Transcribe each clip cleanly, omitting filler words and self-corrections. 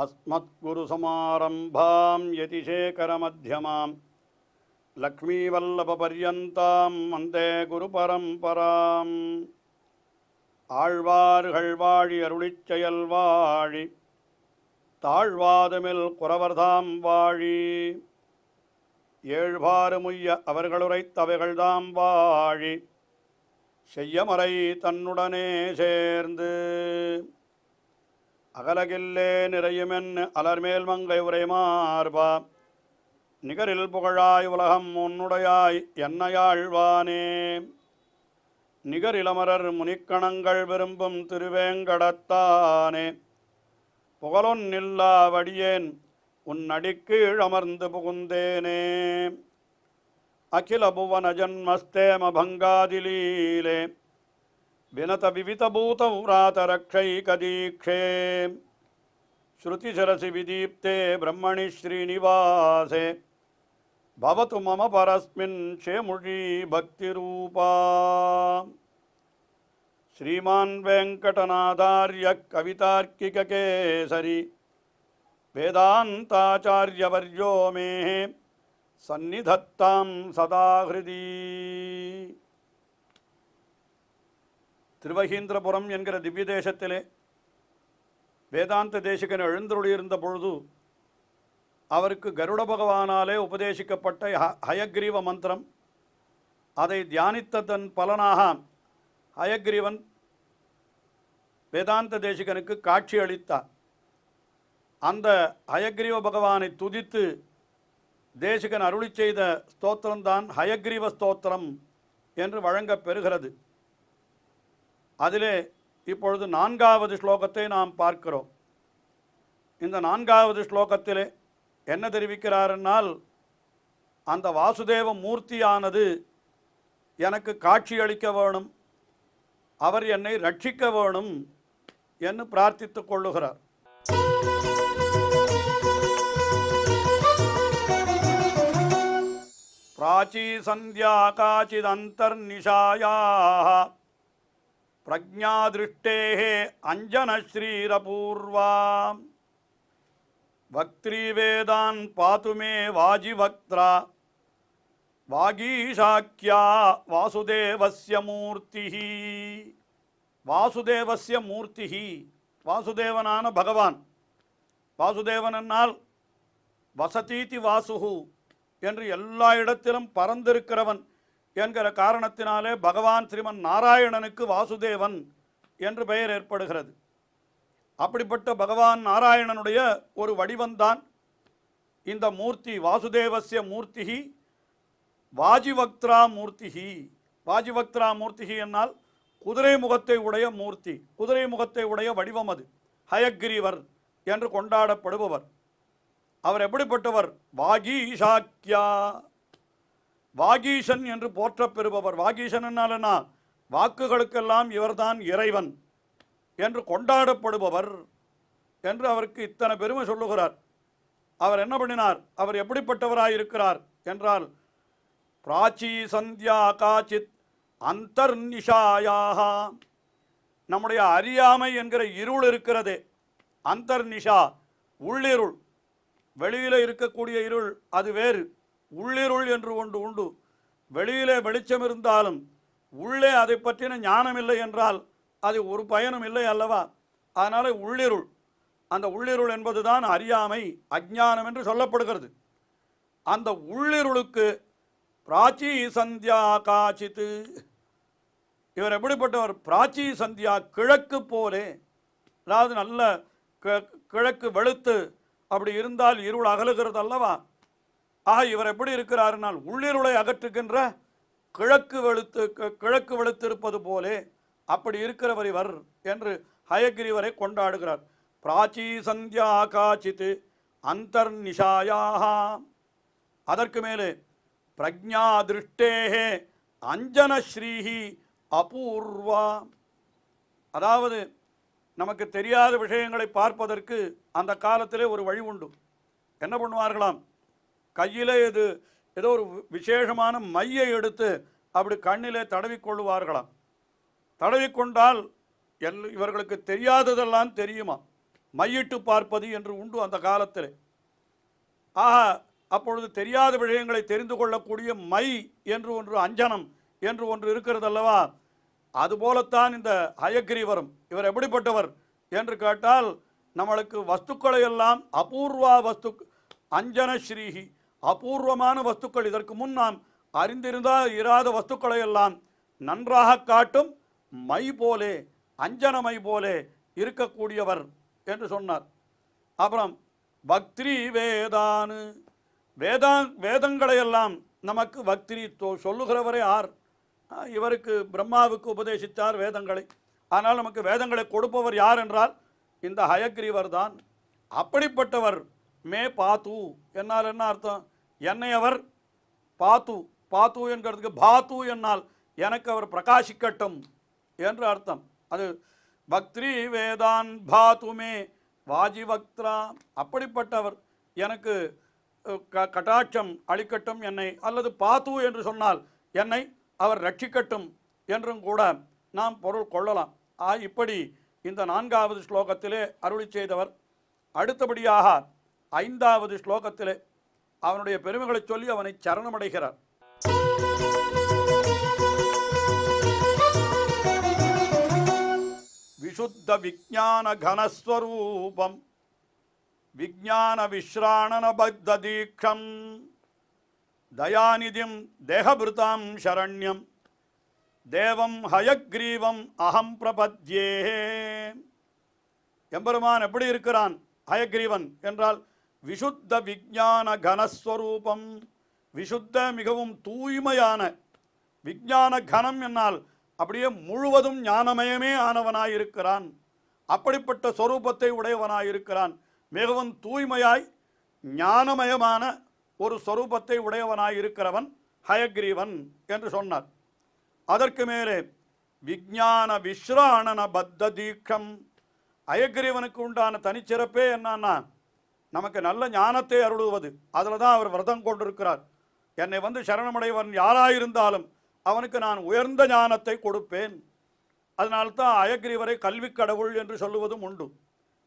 अस्मत्गुरुसमारम्भां यतिशेखरमध्यमां लक्ष्मीवल्लभपर्यन्तां वन्दे गुरुपरम्पराम् ஆழ்வார்கள் வாழி அருளிச் செயல் வாழி தாழ்வாதுமில் குறவர்தாம் வாழி ஏழ்வாறுமுய்ய அவர்களுரைத்தவைகள்தாம் வாழி செய்யமறை தன்னுடனே சேர்ந்து அகலகில்லே நிறையுமென் அலர்மேல் மங்கை உரைமார்பா நிகரில் புகழாய் உலகம் உன்னுடையாய் என்னையாழ்வானே நிகரிலமரர் முனிக்கணங்கள் விரும்பும் திருவேங்கடத்தானே புகழொன்னில்லா வடியேன் உன் அடிக்கீழ் அமர்ந்து புகுந்தேனே அகில புவன ஜன்மஸ்தேம பங்காதிலீலே வினத விவித பூதௌராத ரக்ஷைகதீக்ஷே ஸ்ருதிசரசி விதீப்தே பிரம்மணி ஸ்ரீனிவாசே பவது மம பரஸ்மின் ஷேமுழி பக்திரூபா. ஸ்ரீமான் வெங்கடநாதார்ய கவிதார்க்கிககேசரி வேதாந்தாச்சார்யவர்யோ மே சந்நிதத்தாம் சதாஹிருதி. திருவகீந்திரபுரம் என்கிற திவ்ய தேசத்திலே வேதாந்த தேசிகன் எழுந்தருளியிருந்த பொழுது அவருக்கு கருட பகவானாலே உபதேசிக்கப்பட்ட ஹயக்ரீவ மந்திரம், அதை தியானித்ததன் பலனாக ஹயக்ரீவன் வேதாந்த தேசிகனுக்கு காட்சி அளித்தார். அந்த ஹயக்ரீவ பகவானை துதித்து தேசிகன் அருளி செய்த ஸ்தோத்திரம்தான் ஹயக்ரீவ ஸ்தோத்திரம் என்று வழங்கப் பெறுகிறது. அதிலே இப்பொழுது 4வது ஸ்லோகத்தை நாம் பார்க்கிறோம். இந்த 4வது ஸ்லோகத்திலே என்ன தெரிவிக்கிறாரென்னால், அந்த வாசுதேவ மூர்த்தியானது எனக்கு காட்சி அளிக்க வேணும், அவர் என்னை ரட்சிக்க வேணும் என்று பிரார்த்தித்துக் கொள்ளுகிறார். பிராச்சீ சந்தியா காச்சிதந்தர்நிஷாயாः பிரஜ்ஞாதிருஷ்டேः அஞ்சனஸ்ரீரபூர்வா வக்த்ரீவேதான் பாதுமே வாஜிவக்த்ரா வாகீஷாக்கியா வாசுதேவஸ்ய மூர்த்திஹி. வாசுதேவஸ்ய மூர்த்திஹி, வாசுதேவனான பகவான். வாசுதேவன் என்னால் வசதீதி வாசுஹு என்று எல்லா இடத்திலும் பறந்திருக்கிறவன் என்கிற காரணத்தினாலே பகவான் ஸ்ரீமன் நாராயணனுக்கு வாசுதேவன் என்று பெயர் ஏற்படுகிறது. அப்படிப்பட்ட பகவான் நாராயணனுடைய ஒரு வடிவந்தான் இந்த மூர்த்தி. வாசுதேவஸ்ய மூர்த்திஹி வாஜிவக்த்ரா மூர்த்திஹி. வாஜிவக்த்ரா மூர்த்திஹி என்னால் குதிரை முகத்தை உடைய மூர்த்தி, குதிரை முகத்தை உடைய வடிவம். அது ஹயக்ரீவர் என்று கொண்டாடப்படுபவர். அவர் எப்படிப்பட்டவர்? வாகீஷாக்கியா, வாகீஷன் என்று போற்றப் பெறுபவர். வாகீஷன் என்னால் என்ன? வாக்குகளுக்கெல்லாம் இவர்தான் இறைவன் என்று கொண்டாடப்படுபவர் என்று அவருக்கு இத்தனை பெருமை சொல்லுகிறார். அவர் என்ன பண்ணினார்? அவர் எப்படிப்பட்டவராயிருக்கிறார் என்றால், பிராச்சீ சந்தியா காச்சித் அந்தர்நிஷாயாக, நம்முடைய அறியாமை என்கிற இருள் இருக்கிறதே, அந்தர்நிஷா உள்ளிருள், வெளியிலே இருக்கக்கூடிய இருள் அது வேறு, உள்ளிருள் என்று ஒன்று உண்டு. வெளியிலே வெளிச்சம் இருந்தாலும் உள்ளே அதை பற்றின ஞானம் இல்லை என்றால் அது ஒரு பயனும் இல்லை அல்லவா? அதனால் உள்ளிருள், அந்த உள்ளிருள் என்பதுதான் அறியாமை, அஞ்ஞானம் என்று சொல்லப்படுகிறது. அந்த உள்ளிருளுக்கு பிராச்சீ சந்தியா காச்சித்து, இவர் எப்படிப்பட்டவர்? பிராச்சீ சந்தியா, கிழக்கு போலே, அதாவது நல்ல கிழக்கு வெளுத்து அப்படி இருந்தால் இருள் அகலுகிறது அல்லவா? இவர் எப்படி இருக்கிறார்னால் உள்ளிருளை அகற்றுகின்ற கிழக்கு வெளுத்திருப்பது போலே அப்படி இருக்கிறவர் இவர் என்று ஹயக்ரீவரை கொண்டாடுகிறார். பிராச்சீ சந்தியா காச்சித் அந்தர்நிஷாயாக. அதற்கு மேலே பிரஜ்ஞா திருஷ்டேஹே அஞ்சனஸ்ரீஹி அபூர்வா, அதாவது நமக்கு தெரியாத விஷயங்களை பார்ப்பதற்கு அந்த காலத்திலே ஒரு வழி உண்டு. என்ன பண்ணுவார்களாம்? கையிலே ஏதோ ஒரு விசேஷமான மையை எடுத்து அப்படி கண்ணிலே தடவிக்கொள்ளுவார்களாம். தடவிக்கொண்டால் இவர்களுக்கு தெரியாததெல்லாம் தெரியுமா? மையிட்டு பார்ப்பது என்று உண்டு அந்த காலத்தில். ஆக அப்பொழுது தெரியாத விஷயங்களை தெரிந்து கொள்ளக்கூடிய மை என்று ஒன்று, அஞ்சனம் என்று ஒன்று இருக்கிறது அல்லவா? அதுபோலத்தான் இந்த ஹயக்ரீவரும். இவர் எப்படிப்பட்டவர் என்று கேட்டால், நம்மளுக்கு வஸ்துக்களை எல்லாம் அபூர்வா வஸ்து அஞ்சன ஸ்ரீஹி, அபூர்வமான வஸ்துக்கள், இதற்கு முன் நாம் அறிந்திருந்தால் இராத வஸ்துக்களை எல்லாம் நன்றாக காட்டும் மை போலே, அஞ்சன மை போலே இருக்கக்கூடியவர் என்று சொன்னார். அப்புறம் பக்திரி வேதானு, வேதங்களை எல்லாம் நமக்கு பக்திரி சொல்லுகிறவரே ஆர்? இவருக்கு பிரம்மாவுக்கு உபதேசித்தார் வேதங்களை. ஆனால் நமக்கு வேதங்களை கொடுப்பவர் யார் என்றால் இந்த ஹயக்ரீவர் தான். அப்படிப்பட்டவர் மே பாத்து என்னால் என்ன அர்த்தம்? என்னை அவர் பாத்து, பாத்து என்கிறதுக்கு பாத்து என்னால் எனக்கு அவர் பிரகாசிக்கட்டும் என்று அர்த்தம். அது பக்திரி வேதான் பாத்துமே வாஜிவக்திரா, அப்படிப்பட்டவர் எனக்கு கட்டாட்சம் அளிக்கட்டும் என்னை, அல்லது பாத்து என்று சொன்னால் என்னை அவர் ரட்சிக்கட்டும் என்றும் கூட நாம் பொருள் கொள்ளலாம். இப்படி இந்த 4வது ஸ்லோகத்திலே அருளி செய்தவர். அடுத்தபடியாக 5வது ஸ்லோகத்திலே அவனுடைய பெருமைகளை சொல்லி அவனை சரணமடைகிறார். விசுத்த விஜான கனஸ்வரூபம் விஜான விஸ்ராணன பக்த தீக்ஷம் தயாநிதிம் தேகபிருதாம் சரண்யம் தேவம் ஹயக்ரீவம் அகம் பிரபத்யே. எம்பெருமான் எப்படி இருக்கிறான்? ஹயக்ரீவன் என்றால் விசுத்த விஜான கனஸ்வரூபம், விசுத்த மிகவும் தூய்மையான, விஜான கனம் என்னால் அப்படியே முழுவதும் ஞானமயமே ஆனவனாயிருக்கிறான். அப்படிப்பட்ட ஸ்வரூபத்தை உடையவனாயிருக்கிறான். மிகவும் தூய்மையாய் ஞானமயமான ஒரு ஸ்வரூபத்தை உடையவனாயிருக்கிறவன் ஹயக்ரீவன் என்று சொன்னார். அதற்கு மேலே விஜான விஸ்ராணன பத்த தீக்ஷம், ஹயக்ரீவனுக்கு உண்டான தனிச்சிறப்பே என்னன்னா நமக்கு நல்ல ஞானத்தை அருளுவது. அதில் தான் அவர் விரதம் கொண்டிருக்கிறார். என்னை வந்து சரணமடைவன் யாராயிருந்தாலும் அவனுக்கு நான் உயர்ந்த ஞானத்தை கொடுப்பேன். அதனால்தான் ஹயக்ரீவரை கல்வி கடவுள் என்று சொல்லுவதும் உண்டு.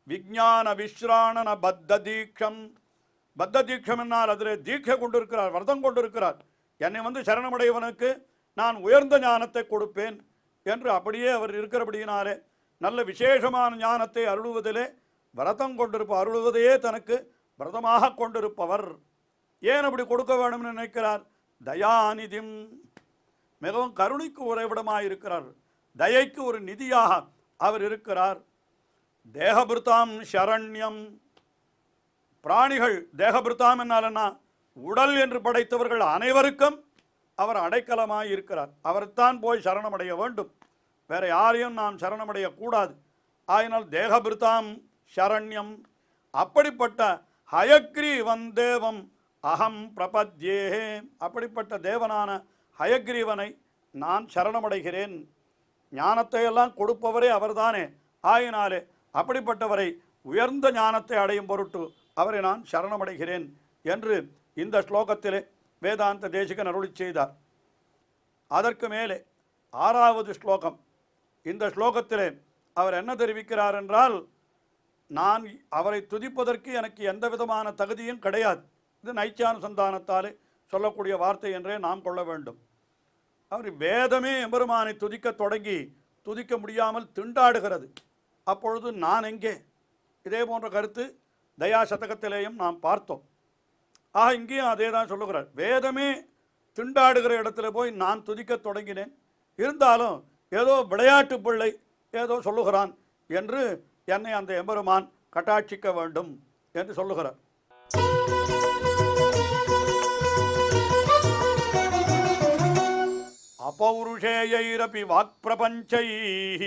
விஜான விஸ்ராணன பத்த தீக்ஷம், பத்த தீக்ஷம் என்னால் அதில் தீட்சை கொண்டிருக்கிறார், விரதம் கொண்டிருக்கிறார். என்னை வந்து சரணமடைவனுக்கு நான் உயர்ந்த ஞானத்தை கொடுப்பேன் என்று அப்படியே அவர் இருக்கிறபடியினாலே நல்ல விசேஷமான ஞானத்தை அருளுவதிலே விரதம் கொண்டிருப்ப, அருளுவதையே தனக்கு விரதமாக கொண்டிருப்பவர். ஏன் அப்படி கொடுக்க வேணும்னு நினைக்கிறார்? தயாநிதிம், மிகவும் கருணைக்கு உறைவிடமாயிருக்கிறார், தயைக்கு ஒரு நிதியாக அவர் இருக்கிறார். தேகபிருத்தாம் சரண்யம், பிராணிகள் தேகபிருத்தாம் என்னாலன்னா உடல் என்று படைத்தவர்கள் அனைவருக்கும் அவர் அடைக்கலமாய் இருக்கிறார். அவர்தான் போய் சரணமடைய வேண்டும், வேற யாரையும் நாம் சரணமடையக்கூடாது. ஆயினால் தேகபிருத்தாம் சரண்யம், அப்படிப்பட்ட ஹயக்ரீவன் தேவம் அகம் பிரபத்யே, அப்படிப்பட்ட தேவனான ஹயக்ரீவனை நான் சரணமடைகிறேன். ஞானத்தை எல்லாம் கொடுப்பவரே அவர்தானே. ஆயினாலே அப்படிப்பட்டவரை உயர்ந்த ஞானத்தை அடையும் பொருட்டு அவரை நான் சரணமடைகிறேன் என்று இந்த ஸ்லோகத்திலே வேதாந்த தேசிகன் அருளி செய்தார். அதற்கு மேலே 6வது ஸ்லோகம். இந்த ஸ்லோகத்திலே அவர் என்ன தெரிவிக்கிறார் என்றால், நான் அவரை துதிப்பதற்கு எனக்கு எந்த விதமான தகுதியும் கிடையாது. இது நைச்சானுசந்தானத்தாலே சொல்லக்கூடிய வார்த்தை என்றே நாம் கொள்ள வேண்டும். அவர் வேதமே எம்பெருமானை துதிக்க தொடங்கி துதிக்க முடியாமல் திண்டாடுகிறது. அப்பொழுது நான் எங்கே? இதே போன்ற கருத்து தயா சதகத்திலேயும் நாம் பார்த்தோம். இங்கேயும் அதே தான் சொல்லுகிறார். வேதமே திண்டாடுகிற இடத்துல போய் நான் துதிக்க தொடங்கினேன், இருந்தாலும் ஏதோ விளையாட்டு பிள்ளை ஏதோ சொல்லுகிறான் என்று என்னை அந்த எம்பெருமான் கட்டாட்சிக்க வேண்டும் என்று சொல்லுகிறார். अपौरुषेयैरपि वाक्प्रपञ्चैः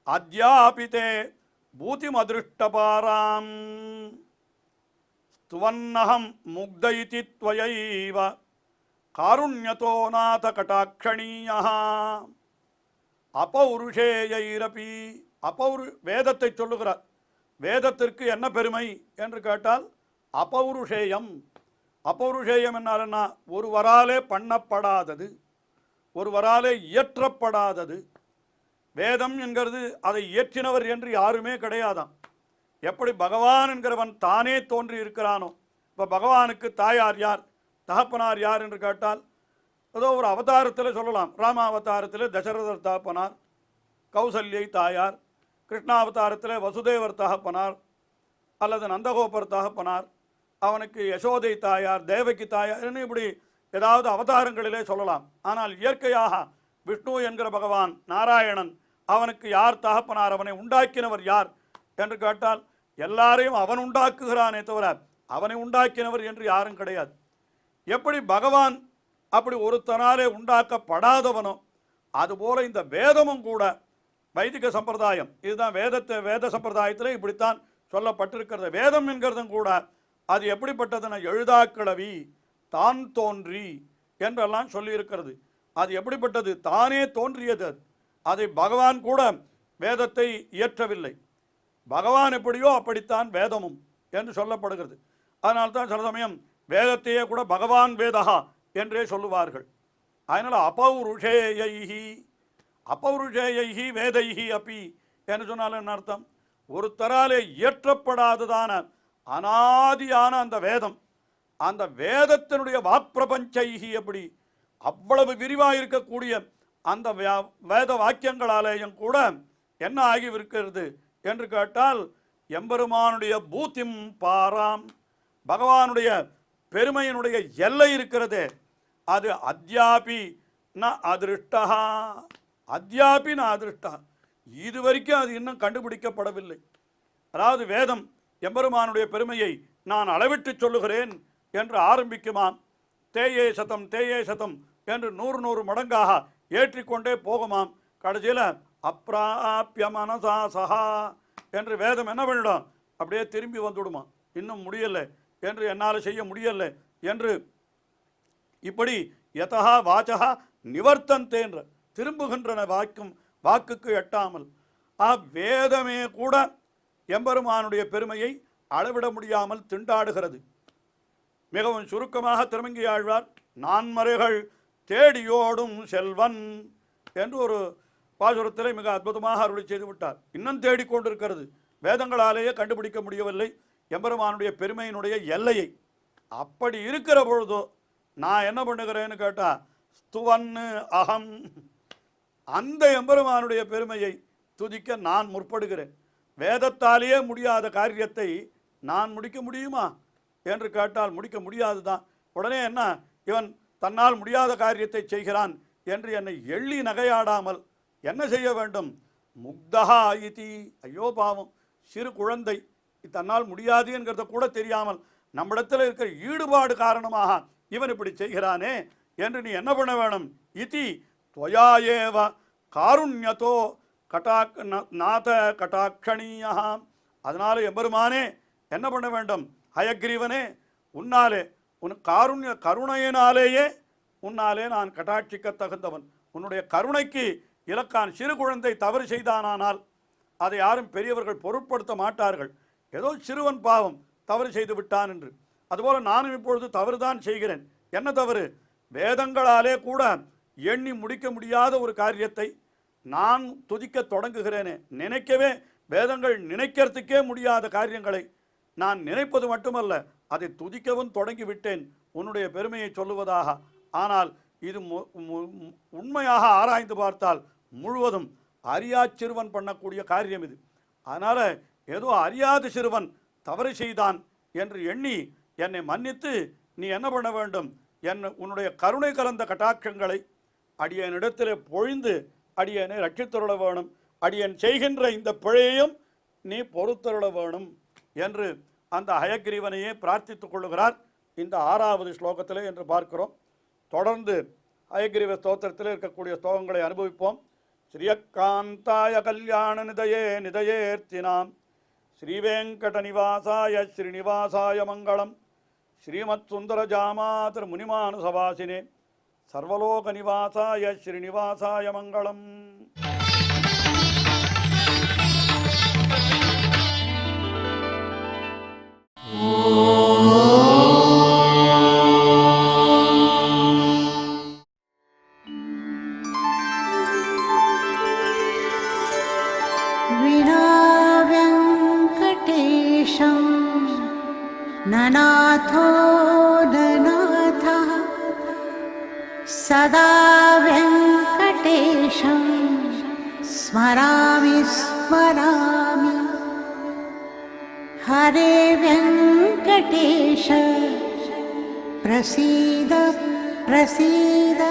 अद्यापिते भूतिमदृष्टपारां स्तुवन्नहं मुग्ध इति त्वयैव कारुण्यतो नाथ कटाक्षणीयः. अपौरुषेयैरपि, வேதத்தை சொல்லுகிறார். வேதத்திற்கு என்ன பெருமை என்று கேட்டால் அபௌருஷேயம். அபௌருஷேயம் என்னாலன்னா ஒருவராலே பண்ணப்படாதது, ஒருவராலே இயற்றப்படாதது. வேதம் என்கிறது அதை இயற்றினவர் என்று யாருமே கிடையாதாம். எப்படி பகவான் என்கிறவன் தானே தோன்றி இருக்கிறானோ, இப்போ பகவானுக்கு தாயார் யார், தகப்பனார் யார் என்று கேட்டால் ஏதோ ஒரு அவதாரத்தில் சொல்லலாம். ராமாவதாரத்தில் தசரதர் தகப்பனார், கௌசல்யை தாயார். கிருஷ்ணாவதாரத்தில் வசுதேவர் தகப்பனார் அல்லது நந்தகோபர் தகப்பனார், அவனுக்கு யசோதை தாயார், தேவகி தாயார், இப்படி ஏதாவது அவதாரங்களிலே சொல்லலாம். ஆனால் இயற்கையாக விஷ்ணு என்கிற பகவான் நாராயணன், அவனுக்கு யார் தகப்பனார், அவனை உண்டாக்கினவர் யார் என்று கேட்டால் எல்லாரையும் அவன் உண்டாக்குகிறானே தவிர அவனை உண்டாக்கினவர் என்று யாரும் கிடையாது. எப்படி பகவான் அப்படி ஒருத்தனாலே உண்டாக்கப்படாதவனோ அதுபோல இந்த வேதமும் கூட வைதிக சம்பிரதாயம், இதுதான் வேத சம்பிரதாயத்தில் இப்படித்தான் சொல்லப்பட்டிருக்கிறது. வேதம் என்கிறதும் கூட அது எப்படிப்பட்டதுன்னா எழுதாக்கிழவி, தான் தோன்றி என்றெல்லாம் சொல்லியிருக்கிறது. அது எப்படிப்பட்டது, தானே தோன்றியது. அதை பகவான் கூட வேதத்தை இயற்றவில்லை. பகவான் எப்படியோ அப்படித்தான் வேதமும் என்று சொல்லப்படுகிறது. அதனால்தான் சில சமயம் வேதத்தையே கூட பகவான் வேதகா என்றே சொல்லுவார்கள். அதனால் அபௌருஷேயைஹி வேதைஹி அப்பி என்று சொன்னால் என்ன அர்த்தம், ஒருத்தராலே இயற்றப்படாததான அனாதியான அந்த வேதம், அந்த வேதத்தினுடைய வாப்பிரபஞ்சைஹி, எப்படி அவ்வளவு விரிவாக இருக்கக்கூடிய அந்த வேத வாக்கியங்களாலேயும் கூட என்ன ஆகியிருக்கிறது என்று கேட்டால் எம்பெருமானுடைய பூத்திம் பாராம், பகவானுடைய பெருமையினுடைய எல்லை இருக்கிறதே அது அத்யாபி ந அதிருஷ்டா, அத்யாபி ந அதிருஷ்டா, இது வரைக்கும் அது இன்னும் கண்டுபிடிக்கப்படவில்லை. அதாவது வேதம் எம்பெருமானுடைய பெருமையை நான் அளவிட்டு சொல்லுகிறேன் என்று ஆரம்பிக்குமாம். தேயே சதம் என்று 100 மடங்காக ஏற்றிக்கொண்டே போகுமாம். கடைசியில் அப்ராப்ய மனசா சஹா என்று வேதம் என்ன பண்ணிடும், அப்படியே திரும்பி வந்துவிடுமா, இன்னும் முடியலை என்று, என்னால் செய்ய முடியலை என்று. இப்படி யதா வாச்சகா நிவர்த்தந்தேன்ற திரும்புகின்றன வாக்குக்கு எட்டாமல். வேதமே கூட எம்பெருமானுடைய பெருமையை அளவிட முடியாமல் திண்டாடுகிறது. மிகவும் சுருக்கமாக திருமங்கியாழ்வார் நான்மறைகள் தேடியோடும் செல்வன் என்று ஒரு பாசுரத்தில் மிக அற்புதமாக அருளி செய்து விட்டார். இன்னும் தேடிக்கொண்டிருக்கிறது, வேதங்களாலேயே கண்டுபிடிக்க முடியவில்லை எம்பெருமானுடைய பெருமையினுடைய எல்லையை. அப்படி இருக்கிற பொழுதோ நான் என்ன பண்ணுகிறேன்னு கேட்டால் ஸ்துவன்னு அகம், அந்த எம்பெருமானுடைய பெருமையை துதிக்க நான் முற்படுகிறேன். வேதத்தாலேயே முடியாத காரியத்தை நான் முடிக்க முடியுமா என்று கேட்டால் முடிக்க முடியாது தான். உடனே என்ன, இவன் தன்னால் முடியாத காரியத்தை செய்கிறான் என்று என்னை எள்ளி நகையாடாமல் என்ன செய்ய வேண்டும், முக்தஹா இதி, ஐயோ பாவம் சிறு குழந்தை, தன்னால் முடியாது என்கிறத கூட தெரியாமல் நம்மிடத்தில் இருக்கிற ஈடுபாடு காரணமாக இவன் இப்படி செய்கிறானே என்று நீ என்ன பண்ண வேணும், இதி துவயாயேவ காருண்யத்தோ நாத கட்டாட்சணீயா. அதனால எம்பெருமானே என்ன பண்ண வேண்டும், ஹயக்ரீவனே உன்னாலே, உன் கருணையினாலேயே உன்னாலே நான் கட்டாட்சிக்க தகுந்தவன். உன்னுடைய கருணைக்கு இலக்கான். சிறு குழந்தை தவறு செய்தானால் அதை யாரும் பெரியவர்கள் பொருட்படுத்த மாட்டார்கள். ஏதோ சிறுவன் பாவம் தவறு செய்து விட்டான் என்று. அதுபோல் நானும் இப்பொழுது தவறுதான் செய்கிறேன். என்ன தவறு, வேதங்களாலே கூட எண்ணி முடிக்க முடியாத ஒரு காரியத்தை நான் துதிக்க தொடங்குகிறேனே. நினைக்கவே வேதங்கள் நினைக்கிறதுக்கே முடியாத காரியங்களை நான் நினைப்பது மட்டுமல்ல, அதை துதிக்கவும் தொடங்கிவிட்டேன் உன்னுடைய பெருமையை சொல்லுவதாக. ஆனால் இது உண்மையாக ஆராய்ந்து பார்த்தால் முழுவதும் அறியா சிறுவன் பண்ணக்கூடிய காரியம் இது. அதனால் ஏதோ அறியாத சிறுவன் தவறு செய்தான் என்று எண்ணி என்னை மன்னித்து நீ என்ன பண்ண வேண்டும், உன்னுடைய கருணை கலந்த கட்டாட்சங்களை அடியனிடத்தில் பொழிந்து அடியனை ரட்சித்தருள வேணும். அடியன் செய்கின்ற இந்த பிழையையும் நீ பொறுத்தருள வேணும் என்று அந்த ஹயக்ரீவனையே பிரார்த்தித்துக் கொள்ளுகிறார் இந்த 6வது ஸ்லோகத்திலே என்று பார்க்கிறோம். தொடர்ந்து ஹயக்ரீவ ஸ்தோத்திரத்தில் இருக்கக்கூடிய ஸ்லோகங்களை அனுபவிப்போம். ஸ்ரீயக்காந்தாய கல்யாண நிதயேர்த்தினாம் ஸ்ரீவேங்கட நிவாசாய ஸ்ரீனிவாசாய மங்களம். ஸ்ரீமத் சுந்தர ஜாமாதர் முனிமானுசவாசினே சர்வலோக நிவாசாய ஸ்ரீனிவாசாய மங்களம். सदा वेङ्कटेशं स्मरामि स्मरामि। हरे वेङ्कटेश प्रसीद प्रसीद।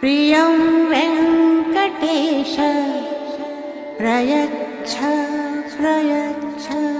प्रियं वेङ्कटेश प्रयच्छ प्रयच्छ।